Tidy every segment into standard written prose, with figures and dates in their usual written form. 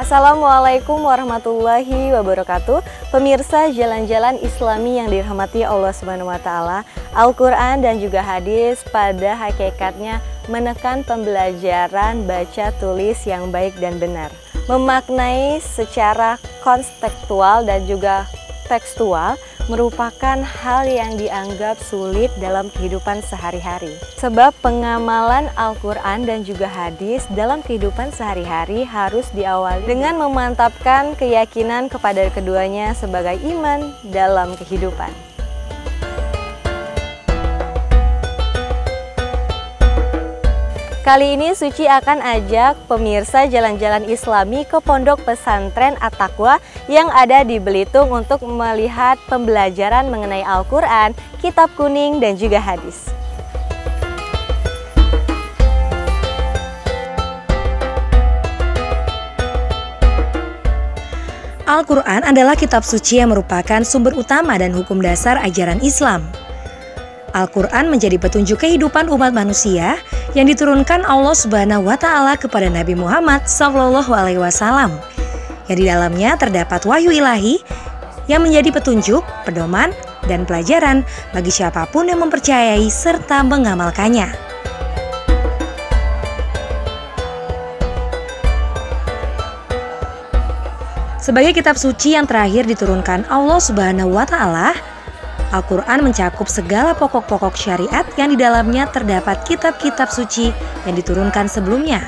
Assalamualaikum warahmatullahi wabarakatuh. Pemirsa Jalan-Jalan Islami yang dirahmati Allah Subhanahu wa taala, Al-Qur'an dan juga hadis pada hakikatnya menekan pembelajaran baca tulis yang baik dan benar. Memaknai secara kontekstual dan juga tekstual merupakan hal yang dianggap sulit dalam kehidupan sehari-hari. Sebab pengamalan Al-Quran dan juga hadis dalam kehidupan sehari-hari harus diawali dengan memantapkan keyakinan kepada keduanya sebagai iman dalam kehidupan. Kali ini Suci akan ajak pemirsa Jalan-Jalan Islami ke Pondok Pesantren At-Taqwa yang ada di Belitung untuk melihat pembelajaran mengenai Al-Quran, Kitab Kuning, dan juga hadis. Al-Quran adalah kitab suci yang merupakan sumber utama dan hukum dasar ajaran Islam. Al-Quran menjadi petunjuk kehidupan umat manusia yang diturunkan Allah Subhanahu wa taala kepada Nabi Muhammad SAW, yang di dalamnya terdapat wahyu ilahi yang menjadi petunjuk, pedoman, dan pelajaran bagi siapapun yang mempercayai serta mengamalkannya. Sebagai kitab suci yang terakhir diturunkan Allah Subhanahu wa taala, Al-Quran mencakup segala pokok-pokok syariat yang di dalamnya terdapat kitab-kitab suci yang diturunkan sebelumnya.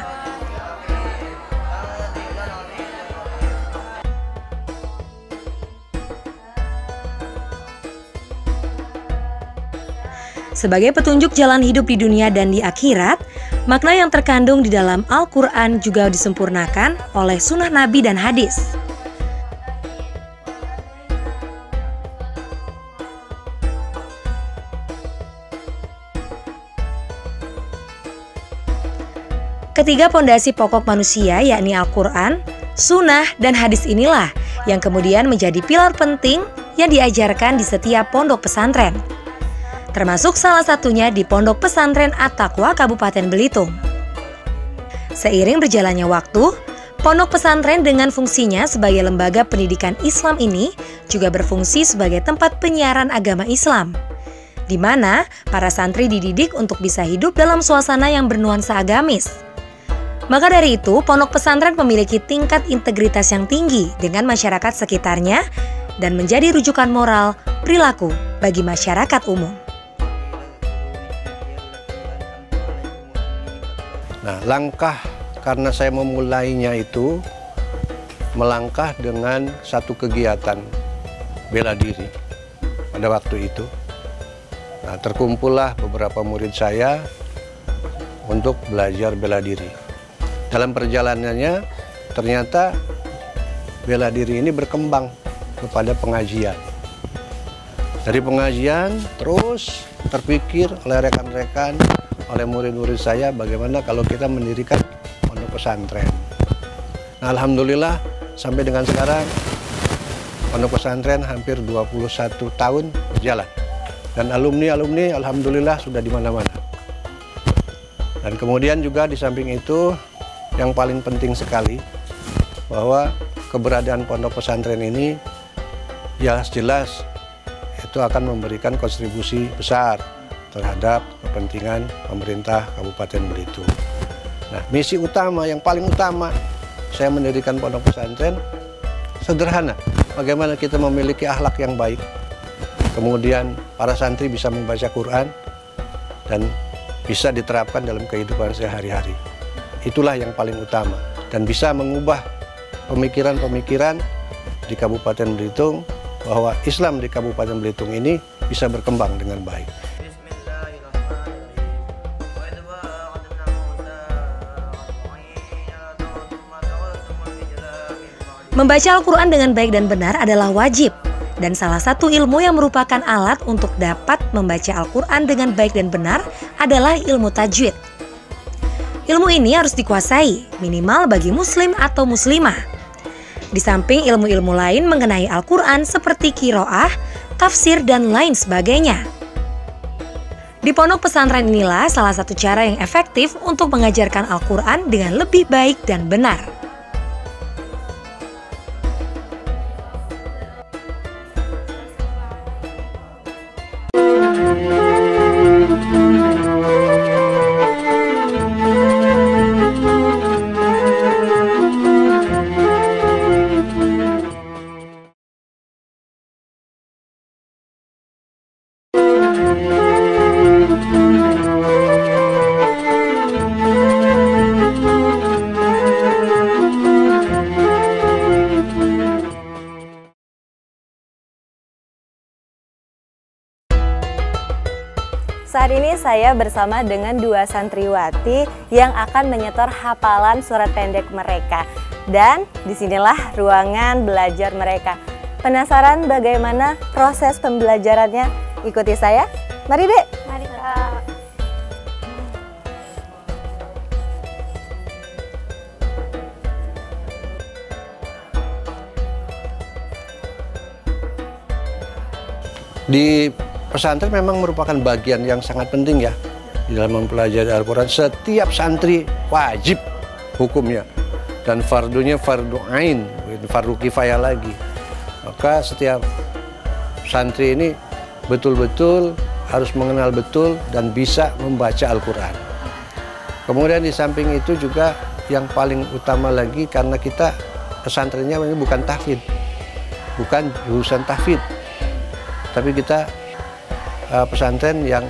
Sebagai petunjuk jalan hidup di dunia dan di akhirat, makna yang terkandung di dalam Al-Quran juga disempurnakan oleh sunnah Nabi dan hadis. Ketiga pondasi pokok manusia yakni Al-Quran, Sunnah, dan hadis inilah yang kemudian menjadi pilar penting yang diajarkan di setiap pondok pesantren. Termasuk salah satunya di Pondok Pesantren At-Taqwa Kabupaten Belitung. Seiring berjalannya waktu, pondok pesantren dengan fungsinya sebagai lembaga pendidikan Islam ini juga berfungsi sebagai tempat penyiaran agama Islam, di mana para santri dididik untuk bisa hidup dalam suasana yang bernuansa agamis. Maka dari itu, pondok pesantren memiliki tingkat integritas yang tinggi dengan masyarakat sekitarnya dan menjadi rujukan moral perilaku bagi masyarakat umum. Nah, langkah karena saya memulainya itu melangkah dengan satu kegiatan bela diri pada waktu itu. Nah, terkumpullah beberapa murid saya untuk belajar bela diri. Dalam perjalanannya ternyata bela diri ini berkembang kepada pengajian. Dari pengajian terus terpikir oleh rekan-rekan, oleh murid-murid saya bagaimana kalau kita mendirikan pondok pesantren. Nah, alhamdulillah sampai dengan sekarang pondok pesantren hampir 21 tahun berjalan. Dan alumni-alumni alhamdulillah sudah di mana-mana. Dan kemudian juga di samping itu yang paling penting sekali bahwa keberadaan pondok pesantren ini ya jelas itu akan memberikan kontribusi besar terhadap kepentingan pemerintah Kabupaten Belitung. Nah, misi utama yang paling utama saya mendirikan pondok pesantren sederhana, bagaimana kita memiliki akhlak yang baik, kemudian para santri bisa membaca Quran dan bisa diterapkan dalam kehidupan sehari-hari. Itulah yang paling utama dan bisa mengubah pemikiran-pemikiran di Kabupaten Belitung bahwa Islam di Kabupaten Belitung ini bisa berkembang dengan baik. Membaca Al-Quran dengan baik dan benar adalah wajib, dan salah satu ilmu yang merupakan alat untuk dapat membaca Al-Quran dengan baik dan benar adalah ilmu tajwid. Ilmu ini harus dikuasai, minimal bagi muslim atau muslimah. Di samping ilmu-ilmu lain mengenai Al-Quran seperti qiraah, tafsir, dan lain sebagainya. Di pondok pesantren inilah salah satu cara yang efektif untuk mengajarkan Al-Quran dengan lebih baik dan benar. Saat ini saya bersama dengan dua santriwati yang akan menyetor hafalan surat pendek mereka. Dan disinilah ruangan belajar mereka. Penasaran bagaimana proses pembelajarannya? Ikuti saya. Mari, Dek. Mari, Kak. Di pesantren memang merupakan bagian yang sangat penting ya di dalam mempelajari Al-Quran. Setiap santri wajib hukumnya, dan fardunya fardu ain, fardu kifayah lagi. Maka setiap santri ini betul-betul harus mengenal betul dan bisa membaca Al-Quran. Kemudian di samping itu juga yang paling utama lagi, karena kita pesantrennya ini bukan tahfidz, bukan jurusan tahfidz, tapi kita pesantren yang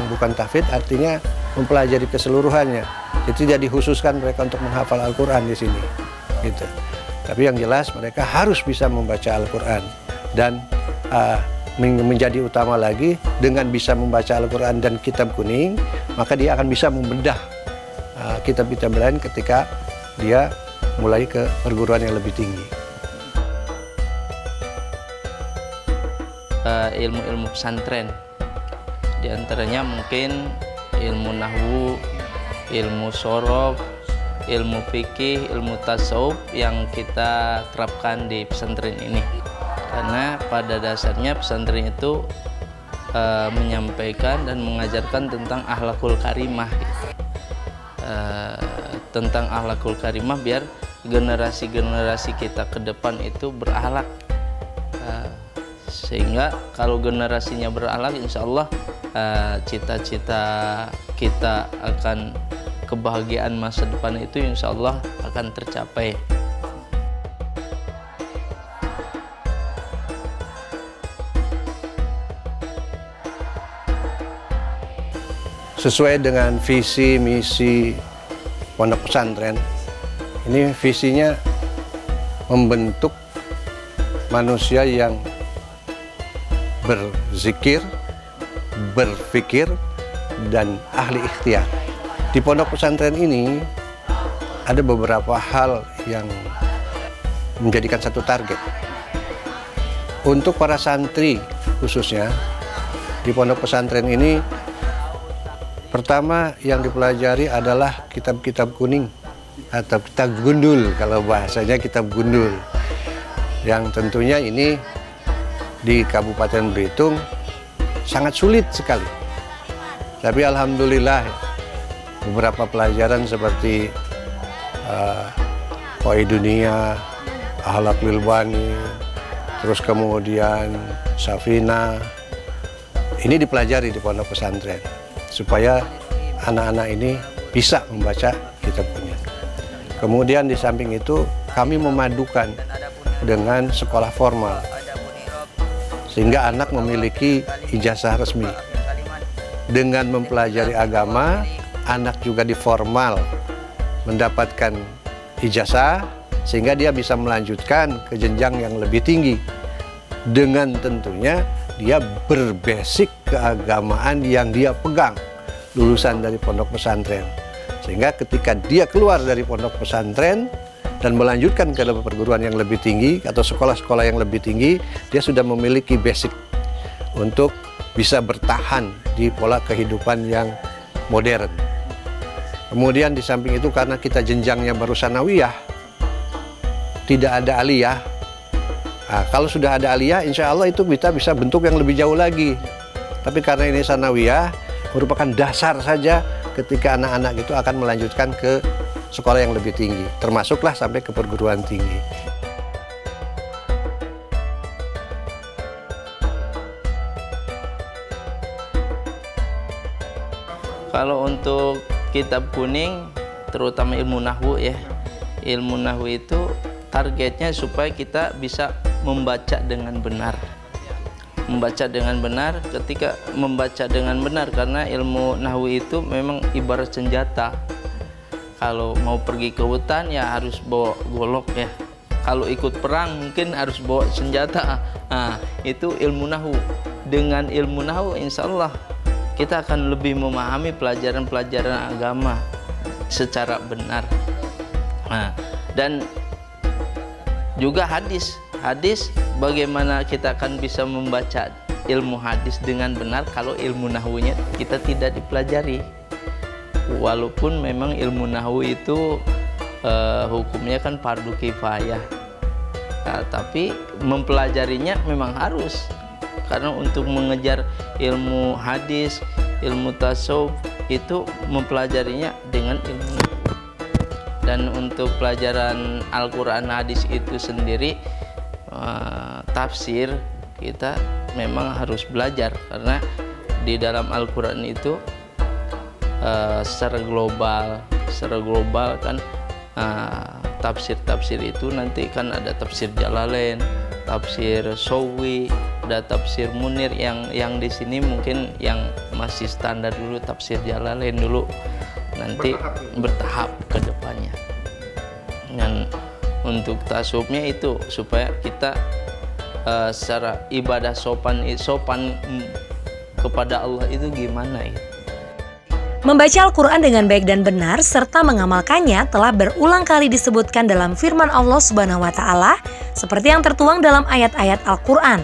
bukan tahfidz, artinya mempelajari keseluruhannya. Itu jadi khususkan mereka untuk menghafal Al-Quran di sini, gitu. Tapi yang jelas mereka harus bisa membaca Al-Quran, dan menjadi utama lagi dengan bisa membaca Al-Quran dan kitab kuning, maka dia akan bisa membedah kitab-kitab lain ketika dia mulai ke perguruan yang lebih tinggi. Ilmu-ilmu pesantren, di antaranya mungkin ilmu nahwu, ilmu shorof, ilmu fikih, ilmu tasawuf yang kita terapkan di pesantren ini. Karena pada dasarnya pesantren itu menyampaikan dan mengajarkan tentang akhlakul karimah, tentang akhlakul karimah biar generasi-generasi kita ke depan itu berakhlak. Sehingga kalau generasinya berakhlak, insya Allah cita-cita kita akan kebahagiaan masa depan itu insya Allah akan tercapai. Sesuai dengan visi misi pondok pesantren, ini visinya membentuk manusia yang berzikir, berpikir, dan ahli ikhtiar. Di pondok pesantren ini ada beberapa hal yang menjadikan satu target. Untuk para santri khususnya, di pondok pesantren ini pertama yang dipelajari adalah kitab-kitab kuning atau kitab gundul, kalau bahasanya kitab gundul. Yang tentunya ini di Kabupaten Belitung sangat sulit sekali. Tapi alhamdulillah beberapa pelajaran seperti Dunia, Ahlak Lilbani, terus kemudian Safina, ini dipelajari di pondok pesantren supaya anak-anak ini bisa membaca kitab kuning. Kemudian di samping itu kami memadukan dengan sekolah formal, sehingga anak memiliki ijazah resmi. Dengan mempelajari agama, anak juga di formal mendapatkan ijazah, sehingga dia bisa melanjutkan ke jenjang yang lebih tinggi. Dengan tentunya dia berbasic keagamaan yang dia pegang, lulusan dari pondok pesantren. Sehingga ketika dia keluar dari pondok pesantren, dan melanjutkan ke perguruan yang lebih tinggi atau sekolah-sekolah yang lebih tinggi, dia sudah memiliki basic untuk bisa bertahan di pola kehidupan yang modern. Kemudian di samping itu karena kita jenjangnya baru sanawiyah, tidak ada aliyah. Nah, kalau sudah ada aliyah, insya Allah itu kita bisa bentuk yang lebih jauh lagi. Tapi karena ini sanawiyah, merupakan dasar saja ketika anak-anak itu akan melanjutkan ke sekolah yang lebih tinggi, termasuklah sampai ke perguruan tinggi. Kalau untuk kitab kuning, terutama ilmu nahwu ya, ilmu nahwu itu targetnya supaya kita bisa membaca dengan benar. Membaca dengan benar, ketika membaca dengan benar, karena ilmu nahwu itu memang ibarat senjata. Kalau mau pergi ke hutan ya harus bawa golok ya. Kalau ikut perang mungkin harus bawa senjata. Nah, itu ilmu nahwu. Dengan ilmu nahwu insya Allah kita akan lebih memahami pelajaran-pelajaran agama secara benar. Nah, dan juga hadis. Hadis, bagaimana kita akan bisa membaca ilmu hadis dengan benar kalau ilmu nahwunya kita tidak dipelajari. Walaupun memang ilmu nahwu itu hukumnya kan fardu kifayah, nah, tapi mempelajarinya memang harus, karena untuk mengejar ilmu hadis, ilmu tasawuf itu mempelajarinya dengan ilmu. Dan untuk pelajaran Al-Quran hadis itu sendiri, tafsir kita memang harus belajar, karena di dalam Al-Quran itu secara global kan tafsir-tafsir itu nanti kan ada tafsir Jalalain, tafsir Sawi, ada tafsir Munir. Yang di sini mungkin yang masih standar dulu tafsir Jalalain dulu, nanti bertahap ke depannya. Dan untuk tasawufnya itu supaya kita secara ibadah sopan kepada Allah itu gimana ya. Membaca Al-Quran dengan baik dan benar serta mengamalkannya telah berulang kali disebutkan dalam firman Allah Subhanahu wa Ta'ala, seperti yang tertuang dalam ayat-ayat Al-Quran.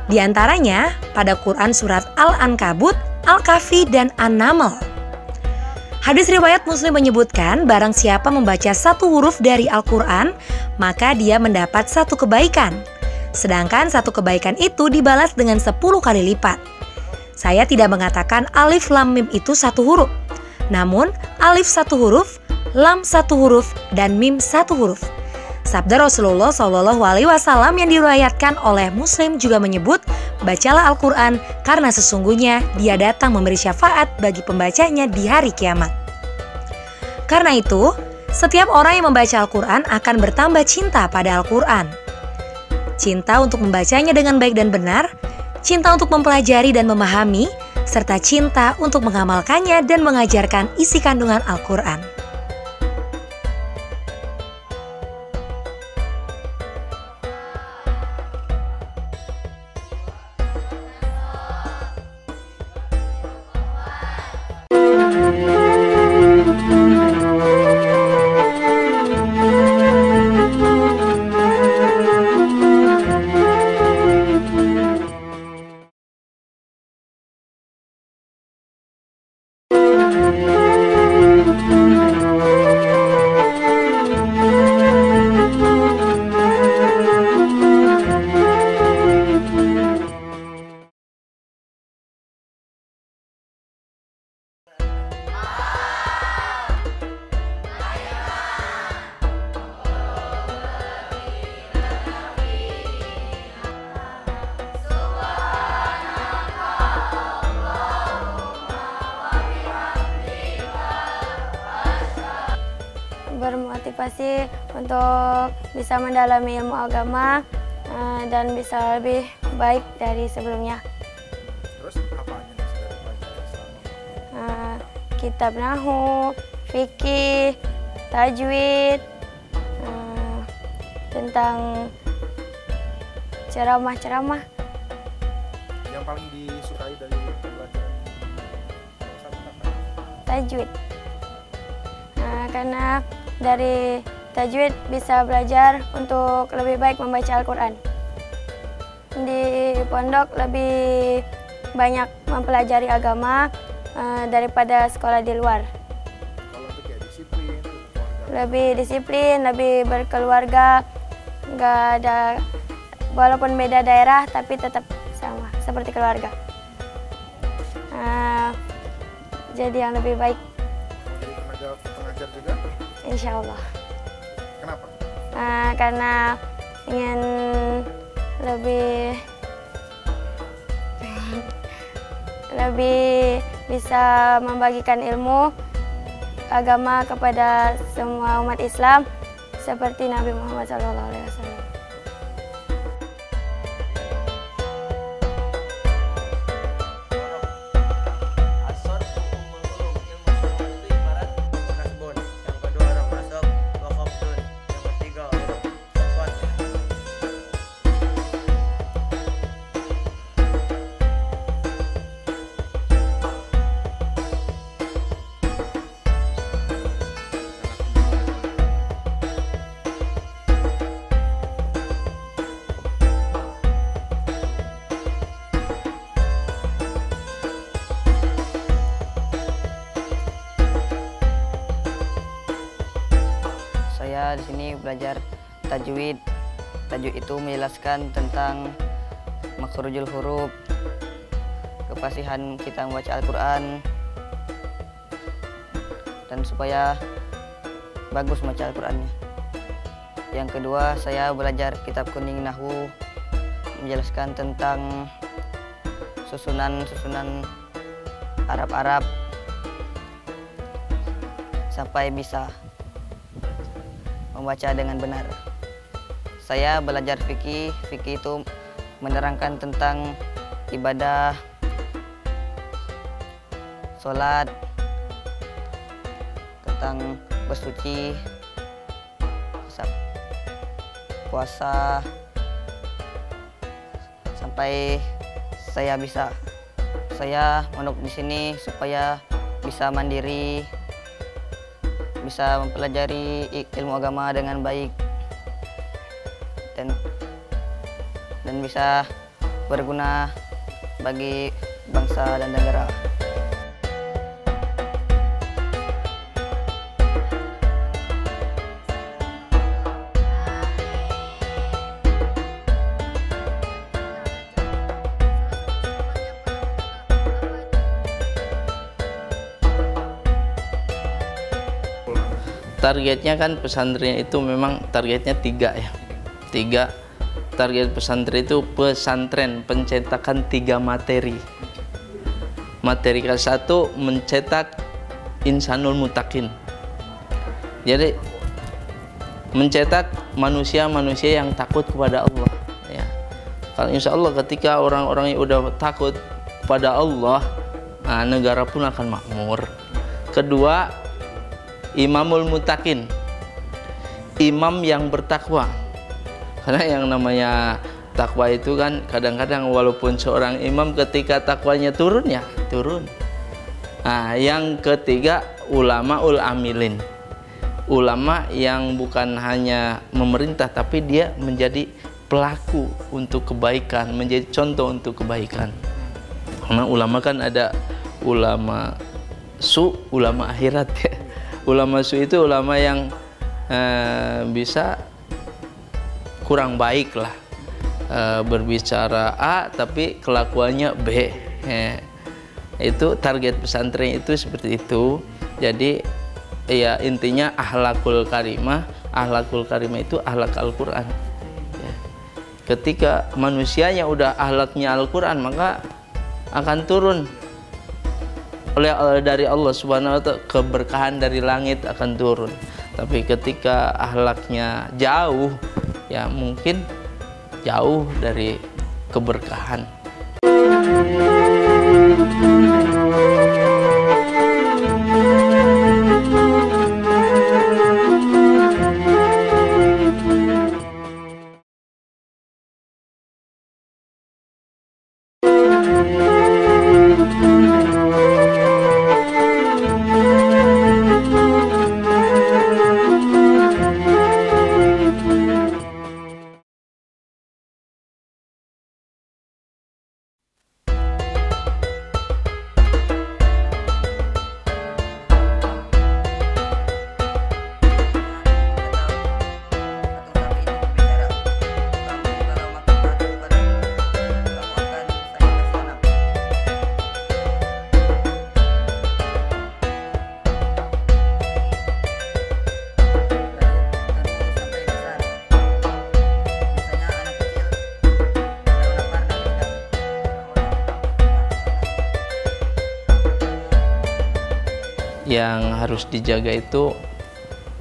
Di antaranya pada Quran surat Al-Ankabut, Al-Kahfi, dan An-Naml. Hadis riwayat Muslim menyebutkan, barang siapa membaca satu huruf dari Al-Quran, maka dia mendapat satu kebaikan. Sedangkan satu kebaikan itu dibalas dengan 10 kali lipat. Saya tidak mengatakan alif lam mim itu satu huruf, namun alif satu huruf, lam satu huruf, dan mim satu huruf. Sabda Rasulullah SAW yang diriwayatkan oleh Muslim juga menyebut, bacalah Al-Quran karena sesungguhnya dia datang memberi syafaat bagi pembacanya di hari kiamat. Karena itu, setiap orang yang membaca Al-Quran akan bertambah cinta pada Al-Quran. Cinta untuk membacanya dengan baik dan benar, cinta untuk mempelajari dan memahami, serta cinta untuk mengamalkannya dan mengajarkan isi kandungan Al-Quran. Bermotivasi untuk bisa mendalami ilmu agama dan bisa lebih baik dari sebelumnya. Terus apa aja nih sudah dipelajari selama? Kitab nahwu, fikih, tajwid, tentang ceramah-ceramah. Yang paling disukai dari pembelajaran Tajwid. Karena dari tajwid bisa belajar untuk lebih baik membaca Al-Quran. Di pondok lebih banyak mempelajari agama daripada sekolah di luar. Kalau untuk ya disiplin, keluarga. Lebih disiplin, lebih berkeluarga, nggak ada, walaupun beda daerah tapi tetap sama seperti keluarga. Jadi yang lebih baik, Jadi tenaga pengajar juga. insya Allah. Kenapa? Karena ingin lebih bisa membagikan ilmu agama kepada semua umat Islam seperti Nabi Muhammad SAW. Saya di sini belajar tajwid. Tajwid itu menjelaskan tentang makhrujul huruf, kefasihan kita membaca Al-Quran, dan supaya bagus membaca Al-Qurannya. Yang kedua, saya belajar kitab kuning Nahwu, menjelaskan tentang susunan Arab-Arab sampai bisa membaca dengan benar. Saya belajar fikih. Fikih itu menerangkan tentang ibadah, sholat, tentang bersuci, puasa, sampai saya mondok di sini supaya bisa mandiri, bisa mempelajari ilmu agama dengan baik, dan bisa berguna bagi bangsa dan negara. Targetnya kan pesantren itu memang targetnya 3 ya. 3 target pesantren itu pencetakan 3 materi. Materi ke-1 mencetak insanul mutakin. Jadi mencetak manusia-manusia yang takut kepada Allah ya. Kalau insya Allah ketika orang-orang yang udah takut kepada Allah, negara pun akan makmur. Kedua, imamul mutakin, imam yang bertakwa. Karena yang namanya takwa itu kan kadang-kadang walaupun seorang imam ketika takwanya turun ya turun. Yang ketiga, ulamaul amilin, ulama yang bukan hanya memerintah tapi dia menjadi pelaku untuk kebaikan, menjadi contoh untuk kebaikan. Karena ulama kan ada ulama ulama akhirat ya. Ulama su itu ulama yang bisa kurang baik lah, berbicara A tapi kelakuannya B. Itu target pesantren itu seperti itu. Jadi ya intinya ahlakul karimah. Ahlakul karimah itu ahlak Al-Quran ya. Ketika manusianya udah ahlaknya Al-Quran, maka akan turun dari Allah Subhanahu wa ta'ala, keberkahan dari langit akan turun. Tapi ketika akhlaknya jauh, ya mungkin jauh dari keberkahan. yang harus dijaga itu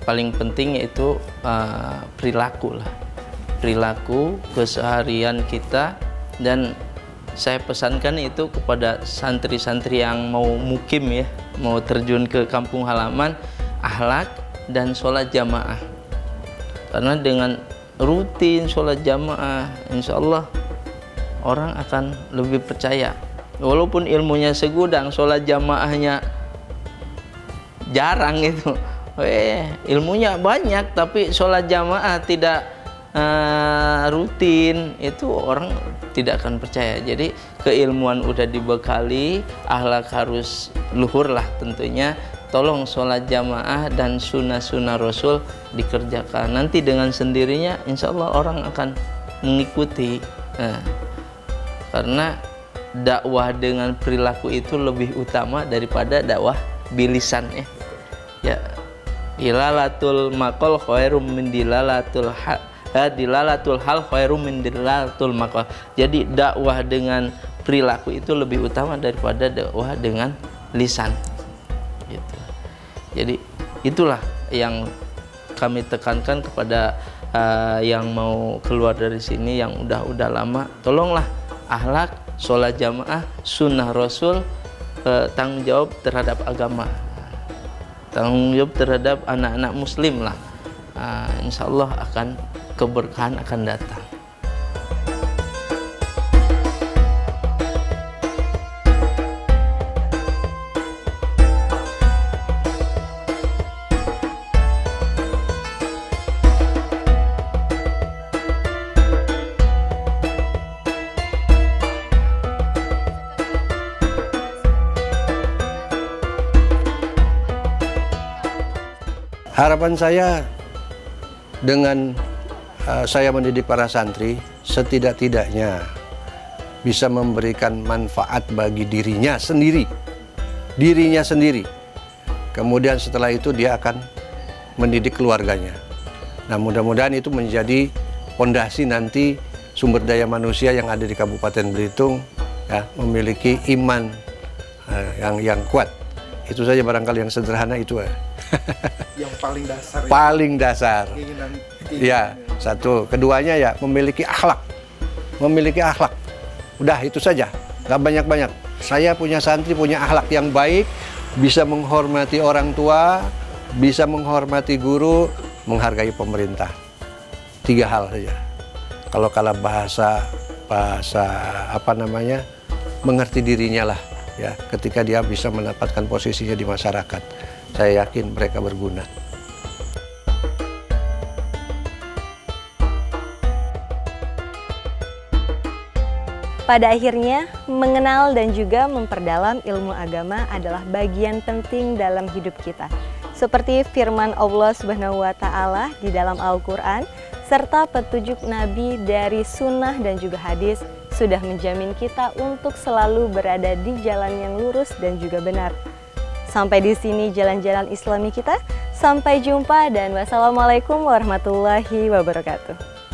paling penting yaitu perilaku lah, perilaku keseharian kita. Dan saya pesankan itu kepada santri-santri yang mau mukim ya, mau terjun ke kampung halaman, akhlak dan sholat jamaah. Karena dengan rutin sholat jamaah, insya Allah orang akan lebih percaya. Walaupun ilmunya segudang, sholat jamaahnya jarang itu, ilmunya banyak tapi sholat jamaah tidak rutin, itu orang tidak akan percaya. Jadi keilmuan udah dibekali, akhlak harus luhur lah tentunya. Tolong sholat jamaah dan sunnah-sunnah Rasul dikerjakan. Nanti dengan sendirinya insya Allah orang akan mengikuti. Karena dakwah dengan perilaku itu lebih utama daripada dakwah bilisan ya. Dilalatul maqal khairum min dilalatul hal khairum min dilalatul maqal. Jadi dakwah dengan perilaku itu lebih utama daripada dakwah dengan lisan gitu. Jadi itulah yang kami tekankan kepada yang mau keluar dari sini yang udah lama. Tolonglah akhlak, sholat jamaah, sunnah Rasul, tanggung jawab terhadap agama, tanggung jawab terhadap anak-anak muslim lah. Insya Allah akan keberkahan akan datang. Harapan saya dengan saya mendidik para santri, setidak-tidaknya bisa memberikan manfaat bagi dirinya sendiri. Kemudian setelah itu dia akan mendidik keluarganya. Nah, mudah-mudahan itu menjadi fondasi nanti sumber daya manusia yang ada di Kabupaten Belitung ya, memiliki iman yang kuat. Itu saja barangkali yang sederhana itu. Yang paling dasar. Paling dasar. Ya, satu. Keduanya ya memiliki akhlak. Udah itu saja. Gak banyak-banyak. Saya punya santri punya akhlak yang baik, bisa menghormati orang tua, bisa menghormati guru, menghargai pemerintah. 3 hal saja. Kalau bahasa apa namanya, mengerti dirinya lah. Ya, ketika dia bisa mendapatkan posisinya di masyarakat, saya yakin mereka berguna. Pada akhirnya, mengenal dan juga memperdalam ilmu agama adalah bagian penting dalam hidup kita. Seperti firman Allah Subhanahu wa Ta'ala di dalam Al-Quran, serta petunjuk Nabi dari sunnah dan juga hadis sudah menjamin kita untuk selalu berada di jalan yang lurus dan juga benar. Sampai di sini jalan-jalan Islami kita. Sampai jumpa dan wassalamualaikum warahmatullahi wabarakatuh.